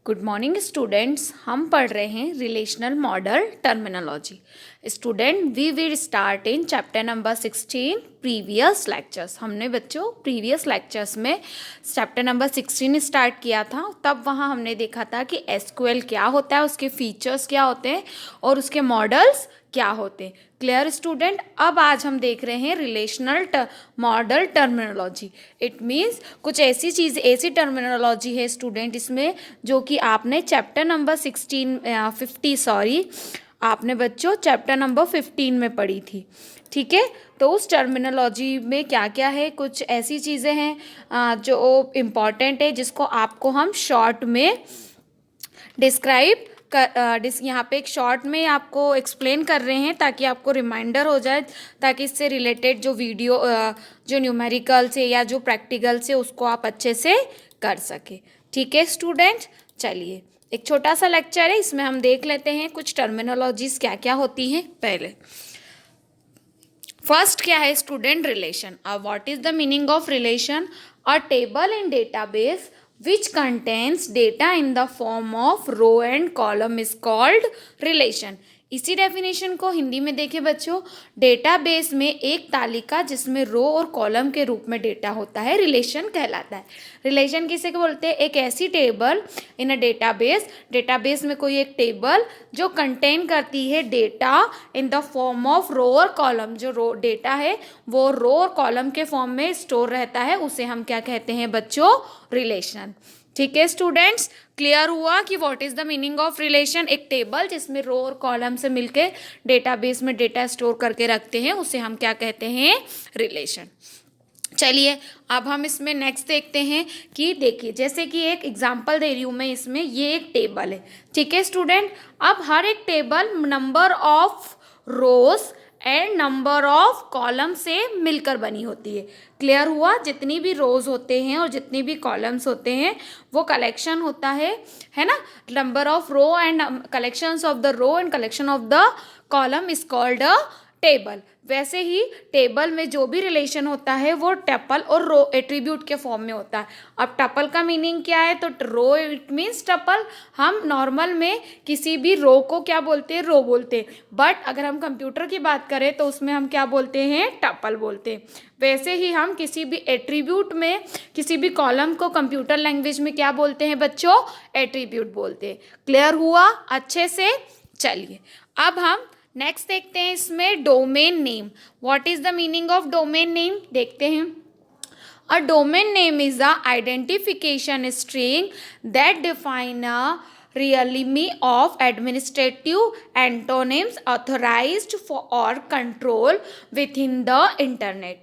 Good morning students. हम पढ़ रहे हैं relational model terminology. Student we will start in chapter number 16 previous lectures. हमने बच्चों प्रीवियस लेक्चर्स में चैप्टर नंबर 16 स्टार्ट किया था। तब वहाँ हमने देखा था कि एसक्यूएल क्या होता है, उसके फीचर्स क्या होते हैं और उसके मॉडल्स क्या होते हैं। Clear student? अब आज हम देख रहे हैं relational model terminology. It means कुछ ऐसी चीज़, ऐसी टर्मिनोलॉजी है स्टूडेंट इसमें जो कि आपने चैप्टर नंबर 50 आपने बच्चों चैप्टर नंबर 15 में पढ़ी थी। ठीक है, तो उस टर्मिनोलॉजी में क्या क्या है, कुछ ऐसी चीज़ें हैं जो इम्पॉर्टेंट है, जिसको आपको हम शॉर्ट में डिस्क्राइब यहाँ पे एक शॉर्ट में आपको एक्सप्लेन कर रहे हैं ताकि आपको रिमाइंडर हो जाए, ताकि इससे रिलेटेड जो वीडियो जो न्यूमेरिकल से या जो प्रैक्टिकल से उसको आप अच्छे से कर सके। ठीक है स्टूडेंट, चलिए एक छोटा सा लेक्चर है, इसमें हम देख लेते हैं कुछ टर्मिनोलॉजीज क्या क्या होती हैं। पहले फर्स्ट क्या है student? Relation. What is the meaning of relation? A table in database which contains data in the form of row and column is called relation। इसी डेफिनेशन को हिंदी में देखें बच्चों, डेटाबेस में एक तालिका जिसमें रो और कॉलम के रूप में डेटा होता है रिलेशन कहलाता है। रिलेशन किसे बोलते हैं? एक ऐसी table in a database, database में कोई एक टेबल जो कंटेन करती है data in the form of row और कॉलम। जो रो डेटा है वो रो और कॉलम के फॉर्म में स्टोर रहता है, उसे हम क्या कहते हैं बच्चों? रिलेशन। ठीक है स्टूडेंट्स, क्लियर हुआ कि what is the meaning of relation? एक टेबल जिसमें रो और कॉलम से मिलके डेटाबेस में डेटा स्टोर करके रखते हैं, उसे हम क्या कहते हैं? रिलेशन। चलिए अब हम इसमें नेक्स्ट देखते हैं कि देखिए, जैसे कि एक एग्जांपल दे रही हूँ मैं इसमें, ये एक टेबल है। ठीक है स्टूडेंट, अब हर एक table number of rose and number of column से मिलकर बनी होती है। क्लियर हुआ? जितनी भी रोज होते हैं और जितनी भी कॉलम्स होते हैं वो कलेक्शन होता है ना? Number of row and collections of the row and collection of the column is called a table. वैसे ही टेबल में जो भी रिलेशन होता है वो टपल और रो एट्रीब्यूट के फॉर्म में होता है। अब टपल का मीनिंग क्या है? तो रो इट मीन्स टपल। हम नॉर्मल में किसी भी रो को क्या बोलते हैं? रो बोलते हैं। बट अगर हम कंप्यूटर की बात करें तो उसमें हम क्या बोलते हैं? टपल बोलते हैं। वैसे ही हम किसी भी एट्रीब्यूट में किसी भी कॉलम को कंप्यूटर लैंग्वेज में क्या बोलते हैं बच्चों? एट्रीब्यूट बोलते हैं। क्लियर हुआ अच्छे से? चलिए अब हम नेक्स्ट देखते हैं इसमें domain name. What is the meaning of domain name? देखते हैं। A domain name is a identification string that define a realm of administrative antonyms authorized for or control within the internet।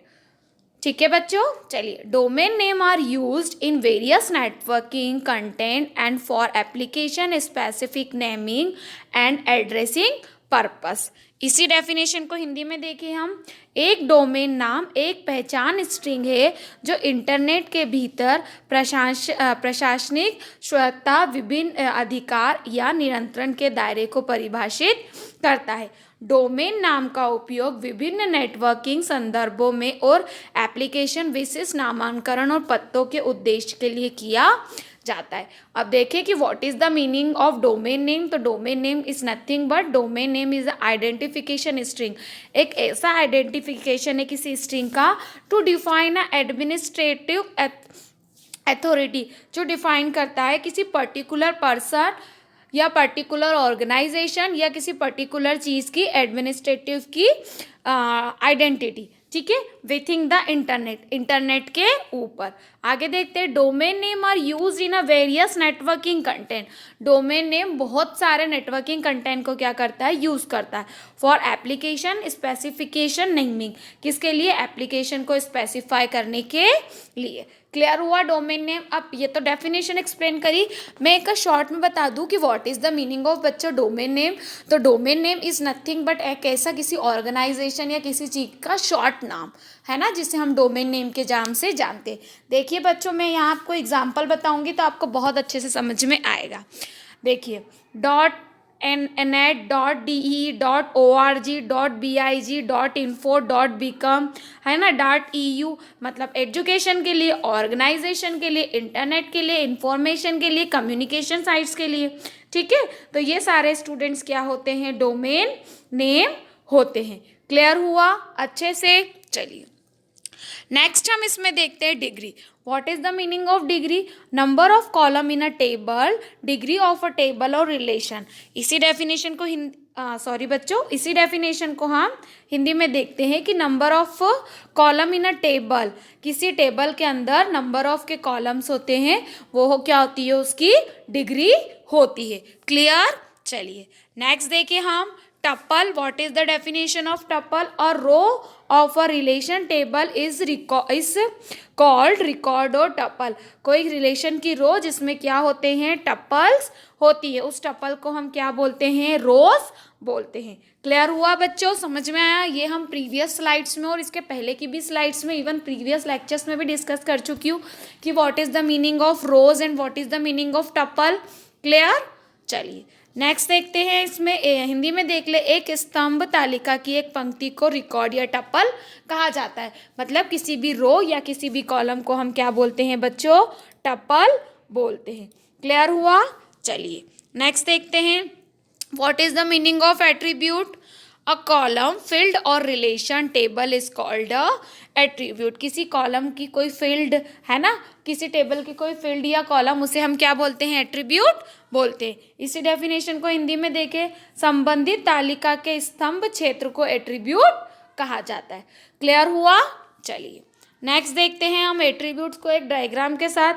ठीक है बच्चों, चलिए domain name are used in various networking content and for application specific naming and addressing purpose. इसी definition को हिंदी में देखें हम, एक डोमेन नाम एक पहचान स्ट्रिंग है जो इंटरनेट के भीतर प्रशासनिक स्वायत्तता, विभिन्न अधिकार या नियंत्रण के दायरे को परिभाषित करता है। डोमेन नाम का उपयोग विभिन्न नेटवर्किंग संदर्भों में और एप्लीकेशन विशिष्ट नामांकन और पत्तों के उद्देश्य के लिए किया जाता है। अब देखें कि what is the meaning of domain name. तो domain name is nothing but domain name is identification string. एक ऐसा आइडेंटिफिकेशन है किसी स्ट्रिंग का to define a administrative authority, जो डिफाइन करता है किसी पर्टिकुलर पर्सन या पर्टिकुलर ऑर्गेनाइजेशन या किसी पर्टिकुलर चीज़ की एडमिनिस्ट्रेटिव की आइडेंटिटी। ठीक है, विथिन द इंटरनेट, इंटरनेट के ऊपर। आगे देखते हैं, domain name are use in a various networking content. Domain name बहुत सारे नेटवर्किंग कंटेंट को क्या करता है? यूज करता है। फॉर एप्लीकेशन स्पेसिफिकेशन नेमिंग, किसके लिए? एप्लीकेशन को स्पेसिफाई करने के लिए। क्लियर हुआ डोमेन नेम? अब ये तो डेफिनेशन एक्सप्लेन करी, मैं एक शॉर्ट में बता दूं कि what is the meaning of बच्चों डोमेन नेम। तो domain name is nothing but एक ऐसा किसी ऑर्गेनाइजेशन या किसी चीज़ का शॉर्ट नाम है ना, जिसे हम डोमेन नेम के नाम से जानते हैं। देखिए बच्चों, मैं यहाँ आपको एग्जाम्पल बताऊंगी तो आपको बहुत अच्छे से समझ में आएगा। देखिए, डॉट net.de.org.big.info.become है ना, .eu मतलब एजुकेशन के लिए, ऑर्गेनाइजेशन के लिए, इंटरनेट के लिए, इंफॉर्मेशन के लिए, कम्युनिकेशन साइट्स के लिए। ठीक है, तो ये सारे स्टूडेंट्स क्या होते हैं, डोमेन नेम होते हैं। क्लियर हुआ अच्छे से? चलिए नेक्स्ट हम इसमें देखते हैं degree. What is the meaning of degree? Number of column in a table, degree of a table और रिलेशन। इसी डेफिनेशन को इसी डेफिनेशन को हम हिंदी में देखते हैं कि number of column in a table, किसी टेबल के अंदर नंबर ऑफ के कॉलम्स होते हैं, वो क्या होती है, उसकी डिग्री होती है। क्लियर? चलिए नेक्स्ट देखिए हम tuple. What is the definition of tuple? A row of a relation table is called record और टपल। कोई रिलेशन की रो जिसमें क्या होते हैं, टपल्स होती है, उस टपल को हम क्या बोलते हैं, रोज बोलते हैं। क्लियर हुआ बच्चों? समझ में आया? ये हम प्रीवियस स्लाइड्स में और इसके पहले की भी स्लाइड्स में, इवन प्रीवियस लेक्चर्स में भी डिस्कस कर चुकी हूँ कि what is the meaning of rose and what is the meaning of tuple. Clear? चलिए नेक्स्ट देखते हैं, इसमें हिंदी में देख ले, एक स्तंभ तालिका की एक पंक्ति को रिकॉर्ड या टपल कहा जाता है। मतलब किसी भी रो या किसी भी कॉलम को हम क्या बोलते हैं बच्चों, टपल बोलते हैं। क्लियर हुआ? चलिए नेक्स्ट देखते हैं, what is the meaning of attribute? A column field और relation table is called a attribute. किसी कॉलम की कोई फील्ड है ना, किसी टेबल की कोई फील्ड या कॉलम, उसे हम क्या बोलते हैं, एट्रीब्यूट बोलते हैं। इसी डेफिनेशन को हिंदी में देखें, संबंधित तालिका के स्तंभ क्षेत्र को एट्रीब्यूट कहा जाता है। क्लियर हुआ? चलिए नेक्स्ट देखते हैं हम एट्रीब्यूट्स को एक डायग्राम के साथ,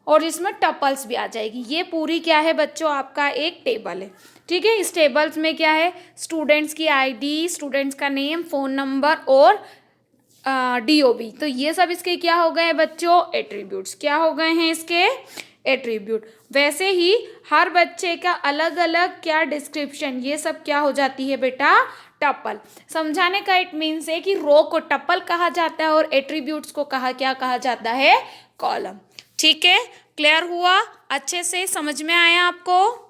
और इसमें टपल्स भी आ जाएगी। ये पूरी क्या है बच्चों, आपका एक टेबल है। ठीक है, इस टेबल्स में क्या है, स्टूडेंट्स की आईडी, स्टूडेंट्स का नेम, फ़ोन नंबर और DOB। तो ये सब इसके क्या हो गए बच्चों, एट्रीब्यूट्स। क्या हो गए हैं इसके, एट्रीब्यूट। वैसे ही हर बच्चे का अलग अलग क्या डिस्क्रिप्शन, ये सब क्या हो जाती है बेटा, टपल। समझाने का इट मीन्स है कि रो को टपल कहा जाता है और एट्रीब्यूट्स को क्या कहा जाता है, कॉलम। ठीक है, क्लियर हुआ अच्छे से? समझ में आया आपको?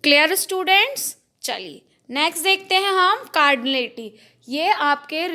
Clear students? चलिए नेक्स्ट देखते हैं हम कार्डिनलिटी। ये आपके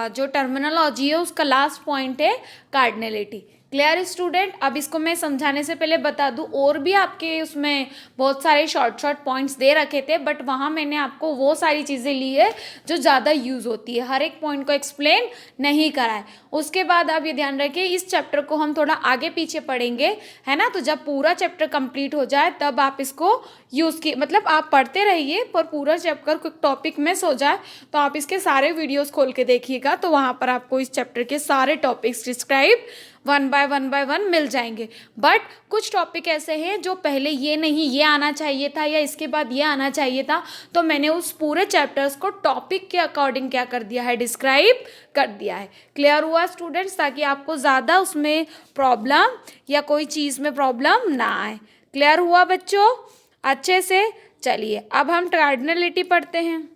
जो टर्मिनोलॉजी है उसका लास्ट पॉइंट है कार्डिनलिटी। Clear student? अब इसको मैं समझाने से पहले बता दूं, और भी आपके उसमें बहुत सारे शॉर्ट पॉइंट्स दे रखे थे, बट वहाँ मैंने आपको वो सारी चीज़ें ली है जो ज़्यादा यूज़ होती है, हर एक पॉइंट को एक्सप्लेन नहीं करा है। उसके बाद आप ये ध्यान रखिए, इस चैप्टर को हम थोड़ा आगे पीछे पढ़ेंगे, है ना, तो जब पूरा चैप्टर कंप्लीट हो जाए तब आप इसको यूज़ की, मतलब आप पढ़ते रहिए, पर पूरा चैप्टर कोई टॉपिक मिस हो जाए तो आप इसके सारे वीडियोस खोल के देखिएगा, तो वहाँ पर आपको इस चैप्टर के सारे topics describe one by one मिल जाएंगे। बट कुछ टॉपिक ऐसे हैं जो पहले ये नहीं, ये आना चाहिए था या इसके बाद ये आना चाहिए था, तो मैंने उस पूरे चैप्टर्स को टॉपिक के अकॉर्डिंग क्या कर दिया है, डिस्क्राइब कर दिया है। क्लियर हुआ स्टूडेंट्स? ताकि आपको ज़्यादा उसमें प्रॉब्लम या कोई चीज़ में प्रॉब्लम ना आए। क्लियर हुआ बच्चों अच्छे से? चलिए अब हम कार्डिनलिटी पढ़ते हैं।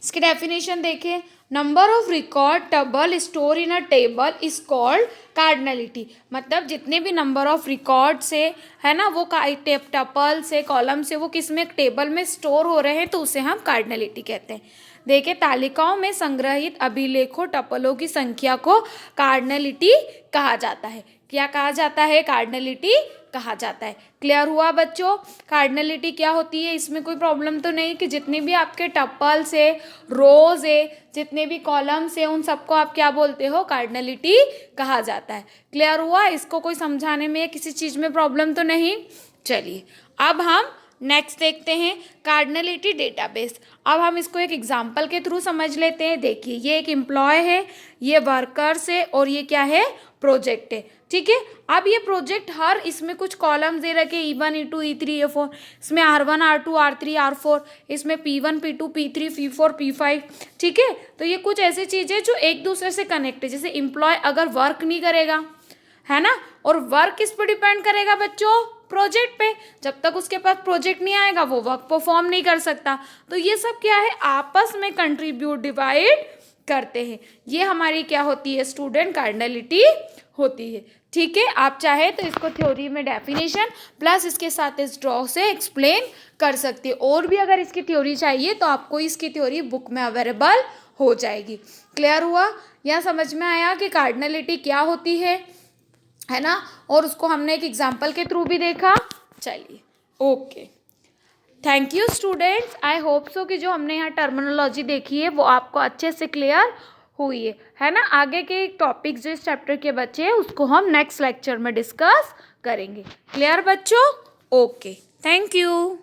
इसकी डेफिनेशन देखिए, number of record stubble store in a table is called cardinality. मतलब जितने भी नंबर ऑफ रिकॉर्ड से, है ना, वो टपल से, कॉलम से, वो किस में, एक टेबल में स्टोर हो रहे हैं, तो उसे हम कार्डिनलिटी कहते हैं। देखिए, तालिकाओं में संग्रहित अभिलेखों टपलों की संख्या को कार्डिनलिटी कहा जाता है। क्या कहा जाता है, कार्डिनलिटी कहा जाता है। क्लियर हुआ बच्चों? कार्डिनलिटी क्या होती है, इसमें कोई प्रॉब्लम तो नहीं कि जितने भी आपके टपल्स है, रोज है, जितने भी कॉलम्स है, उन सबको आप क्या बोलते हो, कार्डिनलिटी कहा जाता है। क्लियर हुआ? इसको कोई समझाने में किसी चीज़ में प्रॉब्लम तो नहीं? चलिए अब हम नेक्स्ट देखते हैं कार्डिनलिटी डेटाबेस। अब हम इसको एक एग्जांपल के थ्रू समझ लेते हैं। देखिए, ये एक एम्प्लॉय है, ये वर्कर्स है, और ये क्या है, प्रोजेक्ट है। ठीक है, अब ये प्रोजेक्ट हर, इसमें कुछ कॉलम्स दे रखे, E1 E2 E3 E4, इसमें R1 R2 R3 R4, इसमें P1 P2 P3 P4 P5। ठीक है, तो ये कुछ ऐसी चीज़ें जो एक दूसरे से कनेक्ट है। जैसे एम्प्लॉय अगर वर्क नहीं करेगा, है ना, और वर्क किस पे डिपेंड करेगा बच्चों, प्रोजेक्ट पे। जब तक उसके पास प्रोजेक्ट नहीं आएगा वो वर्क परफॉर्म नहीं कर सकता। तो ये सब क्या है, आपस में कंट्रीब्यूट, डिवाइड करते हैं। ये हमारी क्या होती है स्टूडेंट, कार्डिनलिटी होती है। ठीक है, आप चाहे तो इसको थ्योरी में डेफिनेशन प्लस इसके साथ इस ड्रॉ से एक्सप्लेन कर सकते हो। और भी अगर इसकी थ्योरी चाहिए तो आपको इसकी थ्योरी बुक में अवेलेबल हो जाएगी। क्लियर हुआ? या समझ में आया कि कार्डिनलिटी क्या होती है ना, और उसको हमने एक एग्जाम्पल के थ्रू भी देखा। चलिए, okay, thank you students. I hope so कि जो हमने यहाँ टर्मिनोलॉजी देखी है वो आपको अच्छे से क्लियर हुई है ना। आगे के टॉपिक्स जो इस चैप्टर के बचे हैं उसको हम नेक्स्ट लेक्चर में डिस्कस करेंगे। क्लियर बच्चों? Okay, thank you.